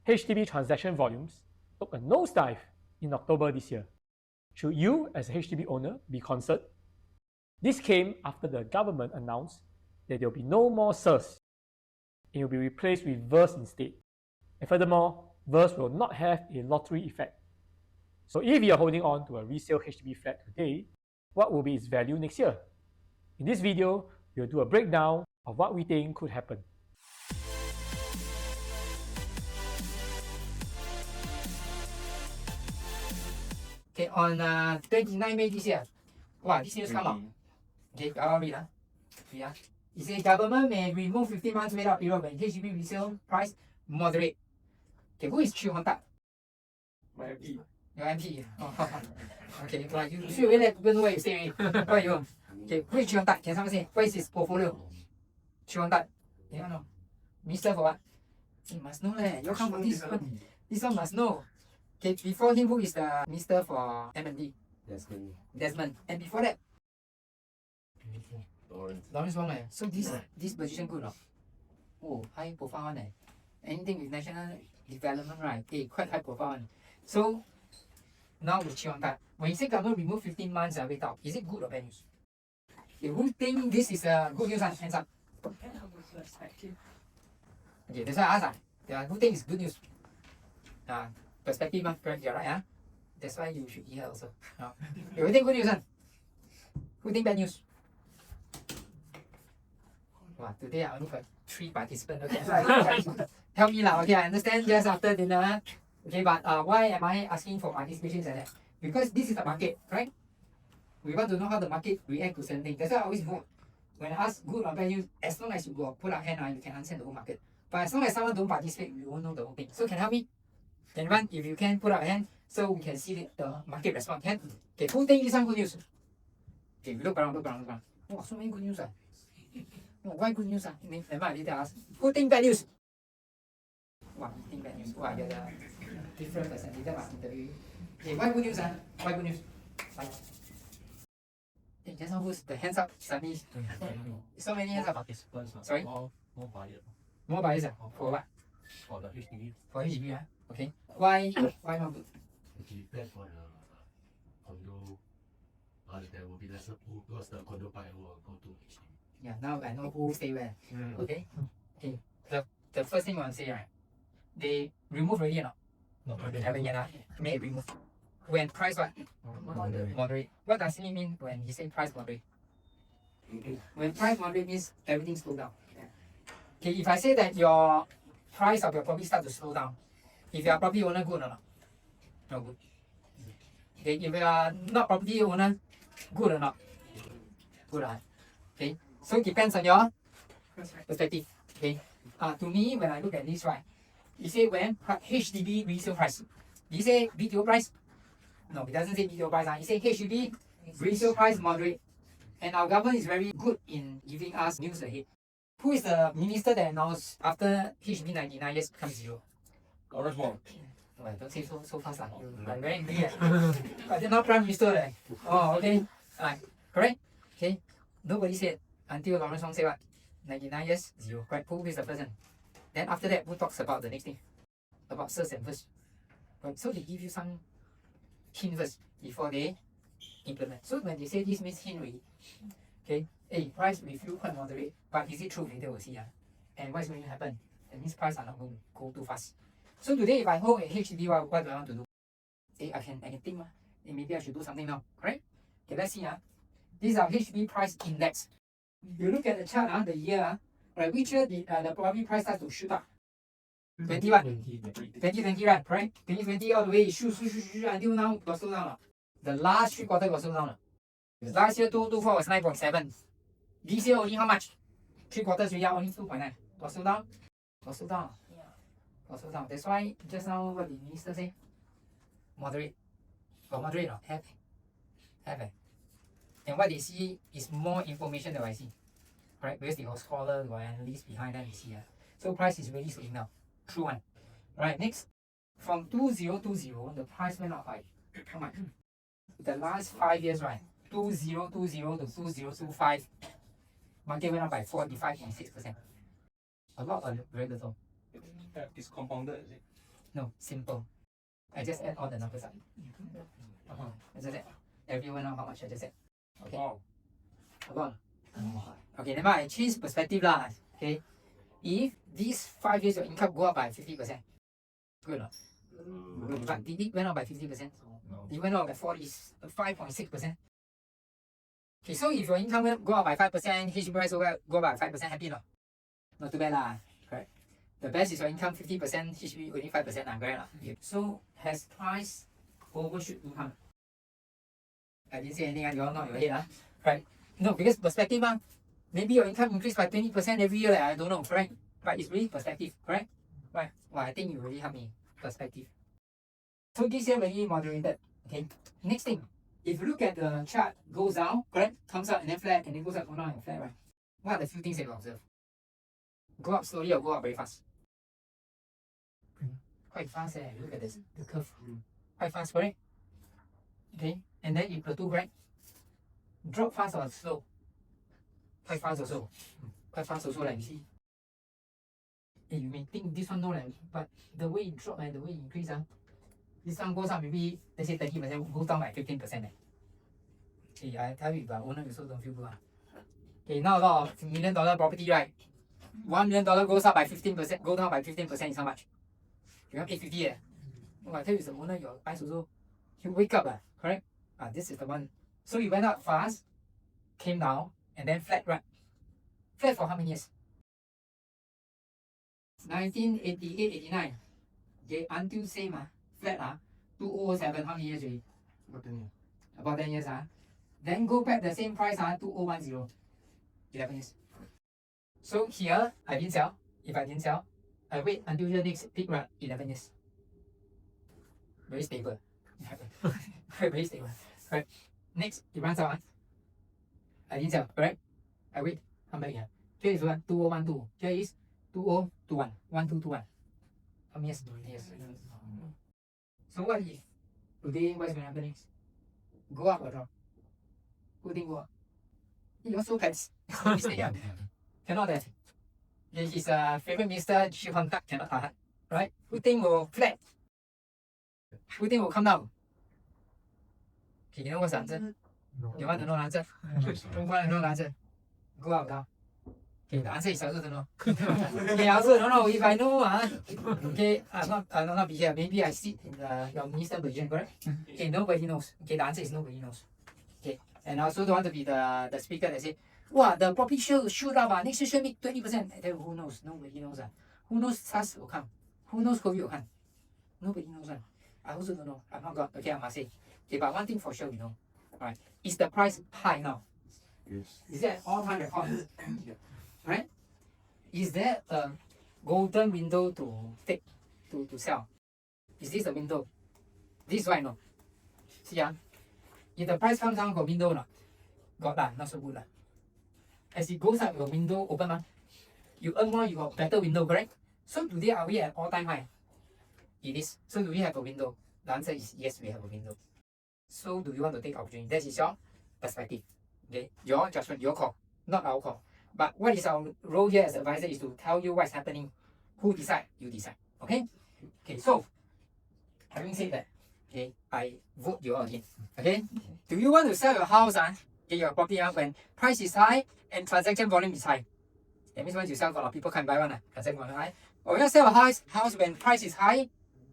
HDB transaction volumes took a nosedive in October this year. Should you, as a HDB owner, be concerned? This came after the government announced that there will be no more SERS. It will be replaced with VERS instead. And furthermore, VERS will not have a lottery effect. So if you are holding on to a resale HDB flat today, what will be its value next year? In this video, we'll do a breakdown of what we think could happen. Okay, on 29 May this year, wow, this news come out. Okay, I'll read. Yeah. It says government may remove 15 months made up period when HDB resale price moderate. Okay, who is Chu Hong Tak? My MP. Your MP. Oh, okay, well, you should really let people know where you stay. Where you go? Okay, who is Chu Hong Tak? Can someone say? What is his portfolio? Chu Hong Tak. You don't know. Minister for what? You must know leh. You come from this one. This one must know. Okay, before him, who is the Minister for M&D? Desmond. And before that? Lawrence Wong. So this position good or not? Oh, high profile one. Anything with national development, right? Quite high profile one. So now with Chu Hong Tak, when you say government remove 15 months wait out, is it good or bad news? Okay, who think this is a good news? Hands up. Okay, that's why I ask. Yeah, who think it's good news? Perspective, correct? You're right, That's why you should hear also. Okay, who think good news? Who think bad news? Wow, today I only got 3 participants. Okay, help me lah. Okay, I understand just after dinner. Okay, but why am I asking for participation like that? Because this is the market, right? We want to know how the market react to certain things. That's why I always vote. When I ask good or bad news, as long as you go put up hand, you can answer the whole market. But as long as someone don't participate, you won't know the whole thing. So can you help me? Can run if you can put up a hand so we can see the market response. Can? Okay, who think this one good news? Okay, we look around. Oh, so many good news. Oh, why good news? Never mind, later ask. Who think bad news? Wow, you think bad news. Wow, you're the different person. Later must interview you. Okay, why good news? Why good news? Why? Okay, just now who's the hands up? Suddenly, so many hands up. Participants. Sorry? More buyers. More buyers? For what? For the HDB. For HDB, okay. Why not good? It depends on the condo. There will be lesser pool because the condo buyer will go to HDB. Yeah, now I know who stay where. Okay. Okay. The first thing I want to say, right? They remove already or not? No, They haven't yet. May remove. When price what? Moderate. What does it mean when he say price moderate? When price moderate means everything slow down. Okay, if I say that your price of your property start to slow down, if you are property owner, good or not? No good. Okay, if you are not property owner, good or not? Good, right? Okay, so it depends on your perspective. Okay, to me, when I look at this, right, you say when HDB resale price, you say BTO price? No, it doesn't say BTO price. It say HDB resale price moderate, and our government is very good in giving us news ahead. Who is the minister that announced after HDB 99 years becomes zero? Lawrence Wong. Well, don't say so fast. I'm very angry. But they're not prime minister. Oh, okay. Correct? Okay. Nobody said until Lawrence Wong said what? 99 years, zero. Right? Who is the person? Then after that, who talks about the next thing? About SERS and first. Right? So they give you some hint first before they implement. So when they say this means hint already. Okay. Hey, price review quite moderate, but is it true? Later we'll see. And what's going to happen? That means price are not going to go too fast. So today, if I hold a HDB, what do I want to do? I can think. Maybe I should do something now. Right? Okay, let's see. These are HDB price index. You look at the chart, the year, right? Which year did the property price start to shoot up? 2020, right? 2020 all the way shoot until now got slow down. The last 3 quarters got slow down. Last year 2024 was 9.7. This year only how much? 3 quarters we are only 2.9. Got slow down? Got slow down. Got slow down. That's why just now what the minister say? Moderate. Got moderate or have? And what they see is more information than I see. Right? Because they got scholars, they got analysts behind them, you see. So price is really slowing down. True one. Right, next. From 2020, the price went up by how much? The last 5 years, right? 2020 to 2025, market went up by 45.6%. A lot of very little. It's compounded, is it? No, simple. I just add all the numbers up. I just add. Everyone know how much I just said. Okay. Wow. Okay, never mind. I change perspective lah. Okay. If these 5 years your income go up by 50%, good or not? Good. But did it went up by 50%? No. It went up by 5.6%. Okay, so if your income go up by 5%, HDB price go up by 5%, happy or not? Not too bad lah. Correct. The best is your income 50%, HDB only 5%. Correct lah. So has price overshoot income? I didn't say anything. You all nod your head, right? No, because perspective, maybe your income increased by 20% every year. I don't know, correct? But it's really perspective, correct? Right. Well, I think you really help me. Perspective. So this year really moderated. Okay. Next thing, if you look at the chart, goes down, correct? Comes up and then flat, and then goes up, go down and flat, right? What are the few things that you observe? Go up slowly or go up very fast? Quite fast, Look at this, the curve. Quite fast, correct? Okay. And then it plateau, right? Drop fast or slow? Quite fast also. Quite fast also, like you see. Hey, you may think this one no, but the way it drop and the way it increase, this one goes up maybe, let's say 30%, goes down by 15%. Hey, I tell you, but owner also don't feel good. Okay, now a lot of $1 million property, right? $1 million goes up by 15%, go down by 15% is how much? You have 850. Oh, I tell you, the owner, your eyes also, you wake up, correct? This is the one. So it went up fast, came down, and then flat, right? Flat for how many years? 1988, 89. Okay, until same, flat, 2007, how many years already? About 10 years. About 10 years, Then go back the same price, 2010, 11 years. So here, I didn't sell. If I didn't sell, I wait until the next peak, right? 11 years. Very stable. Very stable. Right. Next, it runs out. I didn't sell, correct? I wait, come back here. Here is 2012. Here is 2021. 1221. How many years? Yes. So what if today what is going to happen next? Go up or drop? Who think go up? He also can stay up. Cannot that. His favorite minister, Xu Hong-tak, cannot tahan. Right? Who think will flat? Who think will come down? Okay, you know what's the answer? No. You want to know the answer? Don't want to know the answer. Go out now. Okay, the answer is I also don't know. Okay, I also don't know. If I know, okay, I'll not be here. Maybe I sit in your minister position, correct? Okay, nobody knows. Okay, the answer is nobody knows. Okay, and I also don't want to be the speaker that say, wow, the property shoot up, next year should make 20%. I tell you, who knows? Nobody knows. Who knows SARS will come? Who knows COVID will come? Nobody knows. I also don't know. I'm not God. Okay, I must say. Okay, but one thing for sure we know. Alright, is the price high now? Yes. Is that all-time record? Right? Is there a golden window to take to sell? Is this the window? This is what I know. See, if the price comes down, got window or not? Got lah, not so good lah. As it goes up, your window open, you earn more, you got better window, correct? So today, are we at all-time high? It is. So do we have a window? The answer is yes, we have a window. So do you want to take opportunity? That is your perspective. Okay, your judgment, your call, not our call. But what is our role here as advisor is to tell you what's happening. Who decide? You decide. Okay? Okay, so having said that, okay, I vote you all again. Okay? Do you want to sell your house, get your property when price is high and transaction volume is high? That means once you sell, a lot of people can't buy one, transaction volume high. Or you sell a house when price is high,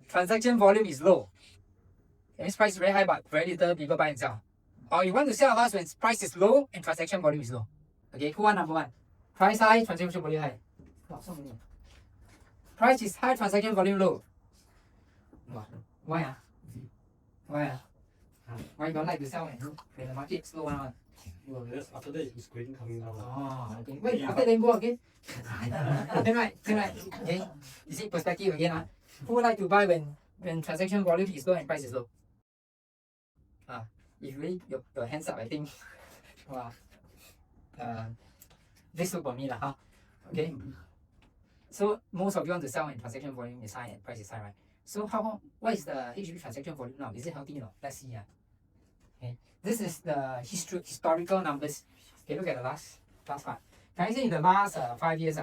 transaction volume is low. That means price is very high but very little people buy and sell. Or you want to sell a house when price is low and transaction volume is low. Okay, who want number one? Price high, transaction volume high. Wow, so many. Price is high, transaction volume low. Why? Why? Why you don't like to sell when the market is slow now? No, that's after that it's going coming down. Oh, okay. Wait, after then go again? Then right. Okay. You see perspective again. Who would like to buy when transaction volume is low and price is low? If you really your hands up, I think. Wow. This look for me lah, okay. So most of you want to sell when transaction volume is high and price is high, right? So what is the HDB transaction volume now? Is it healthy or not? Let's see. Okay, this is the historical numbers. Okay, look at the last part. Can I say in the last 5 years,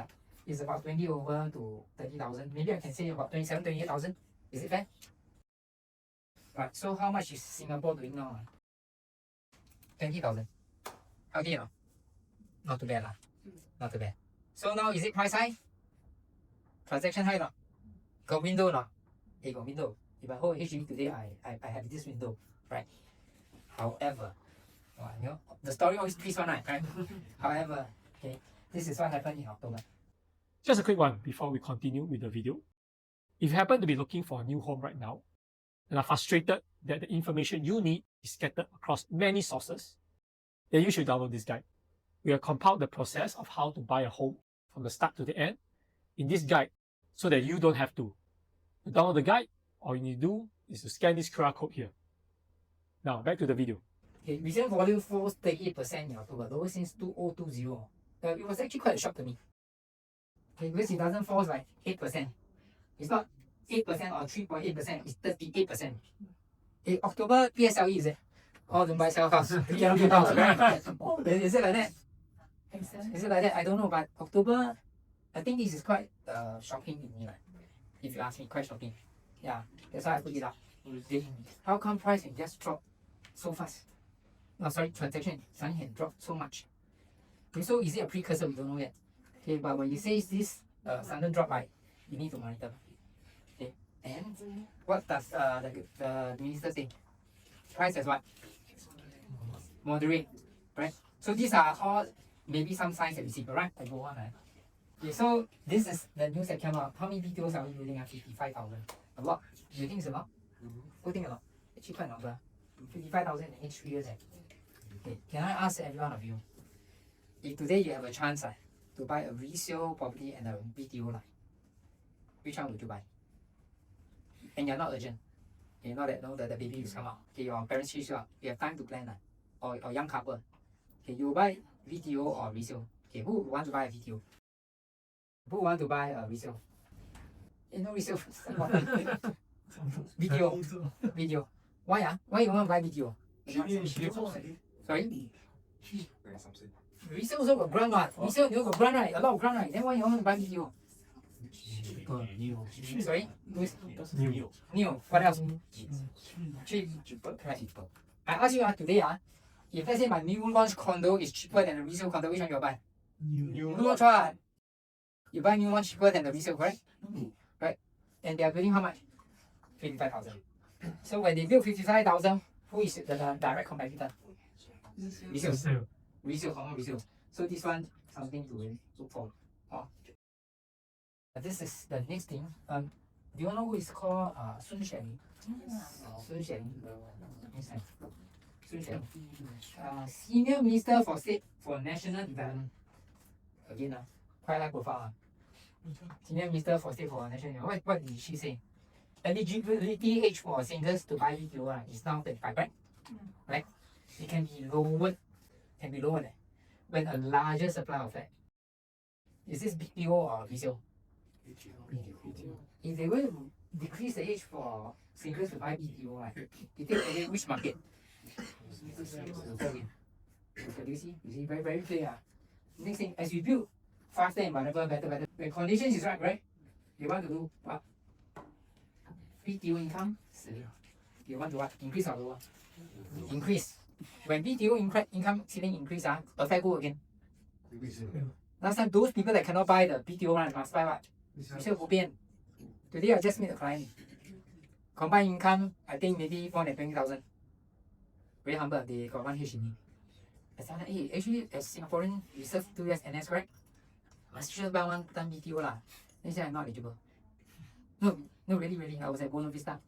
it's about 20 over to 30,000. Maybe I can say about 27, 28,000. Is it fair? Right, so how much is Singapore doing now? 20,000. Okay, you know? Not too bad lah. Not too bad. So now is it price high? Transaction high not? Got window not? Hey, got window. If I hold HDB today, I have this window, right? However, you know, the story always twists one, right? However, okay, this is what happened in October. Just a quick one before we continue with the video. If you happen to be looking for a new home right now and are frustrated that the information you need is scattered across many sources, then you should download this guide. We have compiled the process of how to buy a home from the start to the end in this guide so that you don't have to. To download the guide, all you need to do is to scan this QR code here. Now, back to the video. Okay, resale volume falls 38% in October, lowest since 2020. It was actually quite a shock to me. Okay, because it doesn't fall like 8%. It's not 8% or 3.8%, it's 38%. Okay, October PSLE is it? Oh, don't buy sell house. You cannot build house. Oh, is it like that? Is it like that? I don't know, but October, I think this is quite shocking to me. Like, if you ask me, quite shocking. Yeah, that's why I put it up. How come price can just drop so fast? Oh, sorry, transaction suddenly can drop so much. Okay, so is it a precursor? We don't know yet. Okay, but when you say this sudden drop, right, you need to monitor. Okay, and what does the minister say? Price as what? Moderate, right? So these are all maybe some signs that we see, right? I go on, right? Okay, so this is the news that came out. How many BTOs are we building at 55,000? A lot. Do you think it's a lot? Who think a lot? Actually quite a lot. 55,000 in each 3 years. Okay, can I ask every one of you, if today you have a chance to buy a resale property and a BTO, which one would you buy? And you're not urgent. You know that the baby will come out. Okay, your parents chase you out. You have time to plan, or young couple. Okay, you buy BTO or resale. Okay, who would want to buy a BTO? Who want to buy a resale? No resale. BTO. Why Why you want to buy BTO? Sorry? Resale also got grant what? Resale you got grant right? A lot of grant right? Then why you want to buy BTO? Sorry? New. What else? Cheap. Correct. I ask you today, if let's say my new launch condo is cheaper than a resale condo, which one you buy? New launch what? You buy new one cheaper than the resale, correct? Right? And they are building how much? 55,000. So when they build 55,000, who is the direct competitor? Resale. Resale. So this one, something to look for. This is the next thing. Do you know who is called Sun Xuanli? Sun Xuanli. Senior Minister for State for National Development. Again, quite high profile. Senior Minister for State for National Development. What did she say? Eligibility age for singles to buy BTO is now 35, right? Right? It can be lowered. When a larger supply of flat. Is this BTO or resale? If they will decrease the age for singles to buy BTO, you think again which market? Do you see? Very, very clear. Next thing, as we build faster and better. When conditions is right? You want to do what? BTO income? You want to what? Increase or lower? Increase. When BTO income ceiling increase, affect who again? Last time, those people that cannot buy the BTO one must buy what? Resale bobian. Today I just meet a client. Combined income, I think maybe more than 20,000. Very humble. They got one HDB. I said, hey, actually, as Singaporean, we serve 2 years NS, correct? Must just buy one time BTO lah. They said I'm not eligible. No, really. I was at Buona Vista.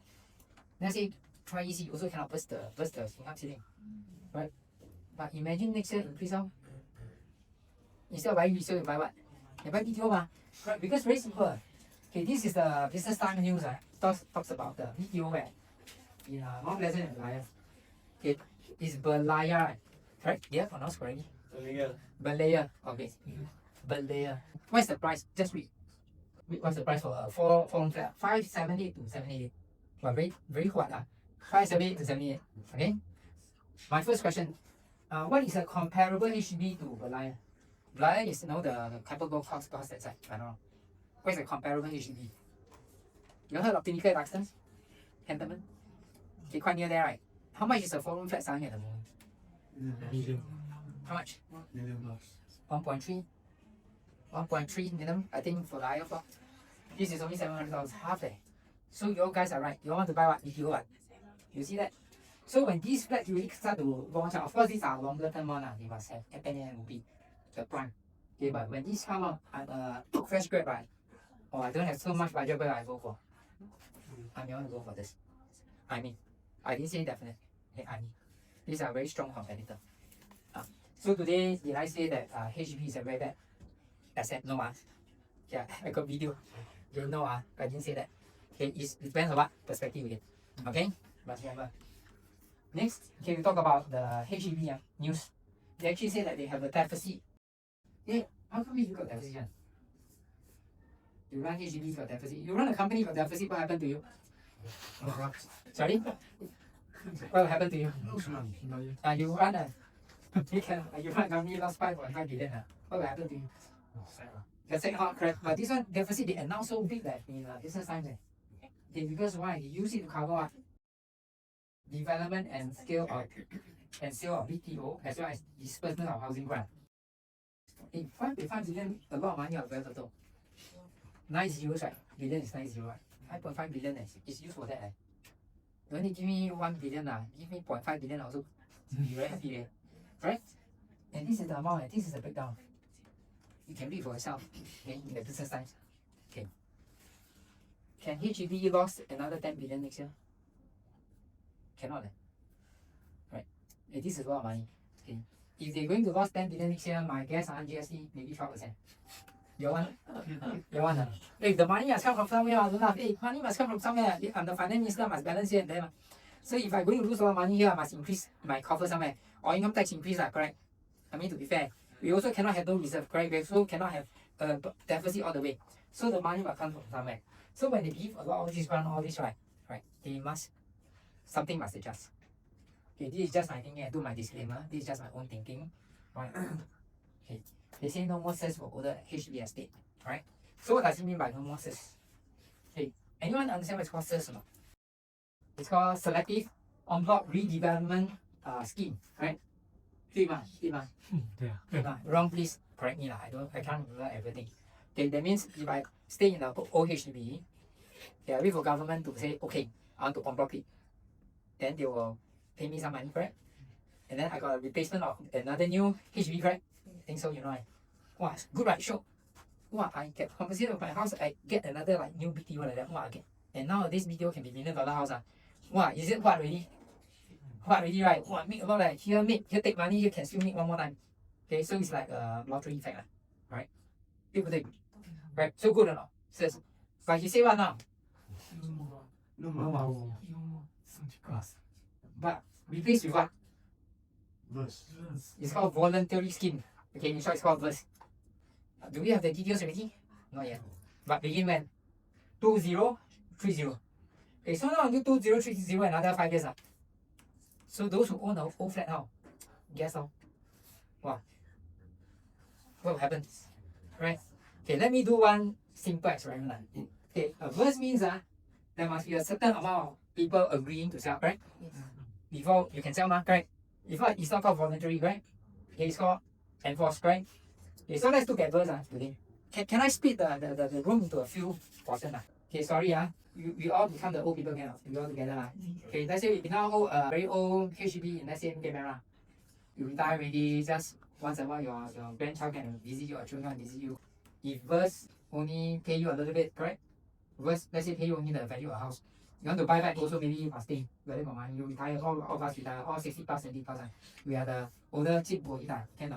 Then I say, try easy. Also cannot burst the income ceiling, right? But imagine next year increase how? Instead of buying resale, you buy what? You buy BTO right? Because very simple. Okay, this is the Business Time news. Talks about the BTO where in Mount Pleasant and Berlayer. Okay, it's Berlayer, right? Correct? Yeah, pronounced correctly. Berlayer. Okay. Berlayer. What's the price? Just read. What's the price for a 4-room flat? 578 to 788. But very hot. 578 to 78. Okay. My first question. What is a comparable HDB to Berlayer? Berlayer is the Keppel Golf Course that side. I don't know. What is a comparable HDB? You heard of Pinnacle Duxton? Cantonment? Okay, quite near there, right? How much is a 4-room flat selling at the moment? Million. How much? Million plus. 1.3? 1.3 minimum, I think, for the higher floor. This is only 700,000, half there. So you guys are right. You want to buy what? BTO what? You see that? So when these flats really start to launch out, of course these are longer term one, they must have FNM the prime. Okay, but when these come out, I'm a fresh grad, right? Or I don't have so much budget, but I go for. I may want to go for this. I mean, I didn't say definite. Okay, I mean, these are very strong competitor. So today, did I say that HDB is a very bad asset? No, yeah, I got video. You know, I didn't say that. Okay, it depends on what perspective you get. Okay, but remember. Next, okay, we talk about the HDB news. They actually say that they have a deficit. Yeah, how come you got deficit? You run HDB for deficit. You run a company for deficit, what happened to you? Sorry? What will happen to you? You run a company lost 5.5 billion. What will happen to you? That's it, correct. But this one deficit they announced so big that in business times. Okay, because why? They use it to cover what? Development and sale of BTO as well as disbursement of housing grant. In 5.5 billion, a lot of money are very little. 9 zeros, right? Billion is 9 zero, right? 5.5 billion is used for that. You only give me 1 billion, give me 0.5 billion also. You're very happy, right? And this is the amount, and this is the breakdown. You can read for yourself, okay, in the business times. Okay. Can HDB lose another 10 billion next year? Cannot. Right? And this is a lot of money. Okay. If they're going to lose 10 billion next year, my guess on GST maybe 12%. You want? You want? Hey, the money must come from somewhere. Hey, money must come from somewhere. I'm the finance minister, must balance here and there. So if I'm going to lose a lot of money here, I must increase my cover somewhere. Or income tax increase, correct? I mean, to be fair, we also cannot have no reserve, correct? We also cannot have a deficit all the way. So the money must come from somewhere. So when they give a lot of this grant, all this, right, they must, something must adjust. Okay, this is just my thinking. I do my disclaimer. This is just my own thinking. Right? Okay. They say no more cess for older HDB estate. Right? So what does it mean by no more cess? Okay. Anyone understand what it's called cess or not? It's called Selective on Bloc Redevelopment Scheme. Right? 对吗? Wrong, please correct me. I can't remember everything. Okay, that means if I stay in the old HDB, I wait for government to say, okay, I want to unblock it. Then they will pay me some money, correct? And then I got a replacement of another new HDB, correct? I think so, you know. Wow, good, right? Sure. Wow, I get compensated for my house, I get another like new BTO like that. Wow, again. And now this BTO can be $1 million house. Wow, is it what already? What already, right? Wow, make a lot like here take money, you can still make one more time. Okay, so it's like a lottery effect, right? Right? So good or not? Says, but he say what now? No. But replace with what? Verse. It's called voluntary scheme. Okay, in short, it's called verse. Do we have the details already? Not yet. But begin when? 2030. Okay, so now until 2030, another 5 years. So those who own the old flat now, guess how? Wow. What will happen? Right? Okay, let me do one simple experiment. Okay, a verse means there must be a certain amount of people agreeing to sell, right? Before you can sell, correct? If not, it's not called voluntary, right? Okay, it's called enforced, right? Okay, so let's look at verse today. Can I split the room into a few portions? Okay, sorry, we all become the old people again. We all together. Okay, let's say we now hold a very old HDB in, let's say, Camera. You retire already, just once in a while your grandchild can visit you or children can visit you. If verse only pay you a little bit, correct? Verse, let's say pay you only the value of a house. You want to buy back also, maybe you must stay. Very more money. You retire, all of us retire, all 60 plus, 70 plus. We are the older cheap boy, can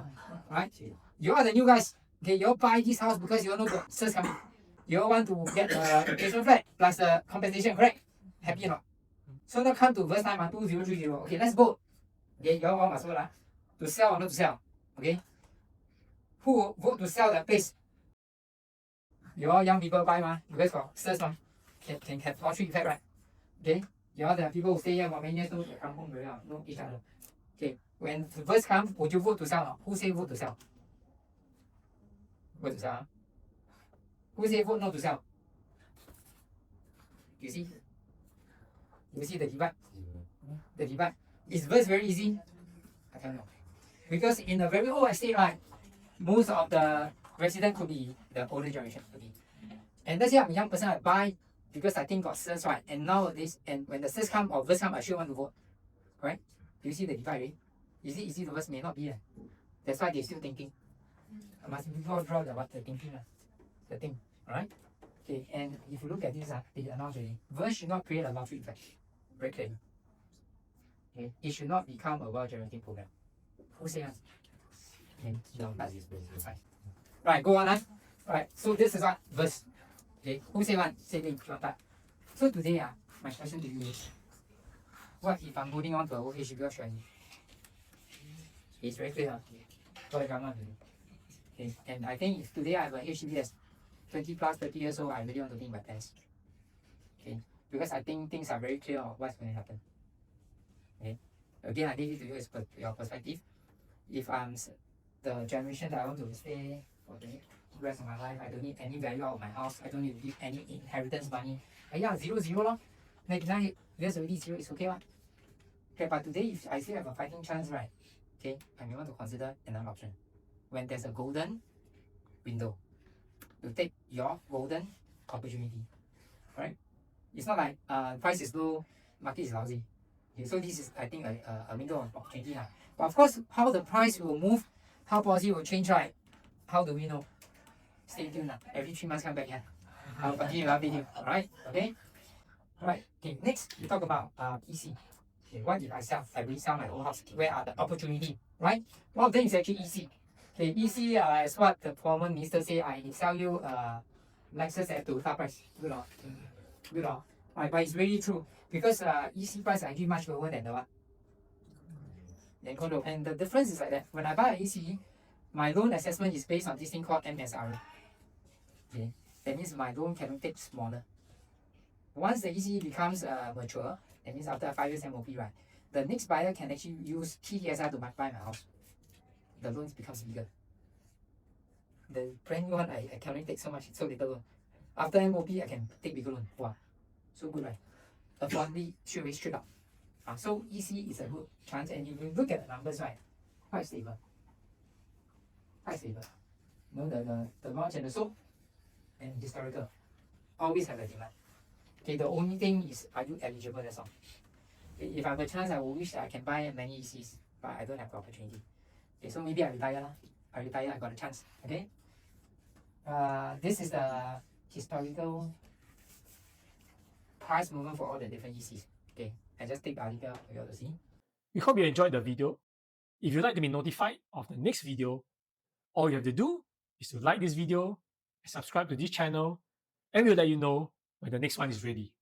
right? You are the new guys. Okay, you all buy this house because you all know the sales coming. You all want to get the replacement flat plus the compensation, correct? Happy or not? So now come to verse time, 2030. Okay, let's vote. Okay, you all must vote to sell or not to sell. Okay? Who will vote to sell that place? You all young people buy, because for sales can have lottery effect, right? Okay? You all the people who stay here for many years, don't come home very well, know each other. Okay, when the verse comes, would you vote to sell? Who say vote to sell? Vote to sell. Who say vote not to sell? You see? You see the divide? The divide. Is verse very easy? I don't know. Because in a very old estate, right, most of the residents could be the older generation. Could be. And let's say I'm a young person, I buy because I think got sales, right? And nowadays, and when the sales come or verse come, I sure want to vote. Right? Do you see the divide, right? You see the verse may not be. That's why they're still thinking. I must draw what they're thinking. The thing. Alright? Okay, and if you look at this, they announce already. Verse should not create a lottery effect. Very clear. Okay, it should not become a well-generating program. Who say that? Okay, no, that's right. Right, go on. Right, so this is what verse. Okay, who say one? Say me, so today, my question to you is, what if I'm holding on to a old HDB strategy? It's very clear. What if I'm not doing? Okay, and I think if today I have a HDB that's 20 plus 30 years old, I really want to think my plans. Okay, because I think things are very clear of what's going to happen. Okay, again, I leave it to you as your perspective. If I'm the generation that I want to stay for the rest of my life, I don't need any value out of my house, I don't need to give any inheritance money. Yeah, 0 lor. 99 years already 0 is okay one. Okay, but today if I still have a fighting chance, right? Okay, I may want to consider another option. When there's a golden window, to take your golden opportunity, right? It's not like price is low, market is lousy. Okay, so this is I think a window of opportunity. But of course, how the price will move, how policy will change, right? How do we know? Stay tuned. Every 3 months come back here. I'll continue to update you. Alright? Okay? Alright. Okay, next we talk about EC. Okay, what if I resell my old house? Where are the opportunity? Right? One of them is actually EC. Okay, EC as what the former minister say, I sell you Lexus at Toyota price. Good or? Good or? Right, but it's really true. Because EC price are actually much lower than the what? Than condo. And the difference is like that. When I buy an EC, my loan assessment is based on this thing called MSR. Okay, that means my loan can take smaller. Once the EC becomes mature, that means after 5 years MOP, right? The next buyer can actually use TDSR to buy my house. The loan becomes bigger. The brand new one, I can only take so little loan. After MOP, I can take bigger loan. Wow, so good, right? Affordably, straight up. So EC is a good chance, and if you look at the numbers, right, quite stable. Quite stable. You know, the launch and the sold and historical always have a demand. Okay, the only thing is, are you eligible? That's all. If I have a chance, I will wish that I can buy many ECs, but I don't have the opportunity. Okay, so maybe I retire. I got a chance. Okay. This is the historical price movement for all the different ECs. Okay, I just take the article for you all to see. We hope you enjoyed the video. If you'd like to be notified of the next video, all you have to do is to like this video, subscribe to this channel, and we'll let you know when the next one is ready.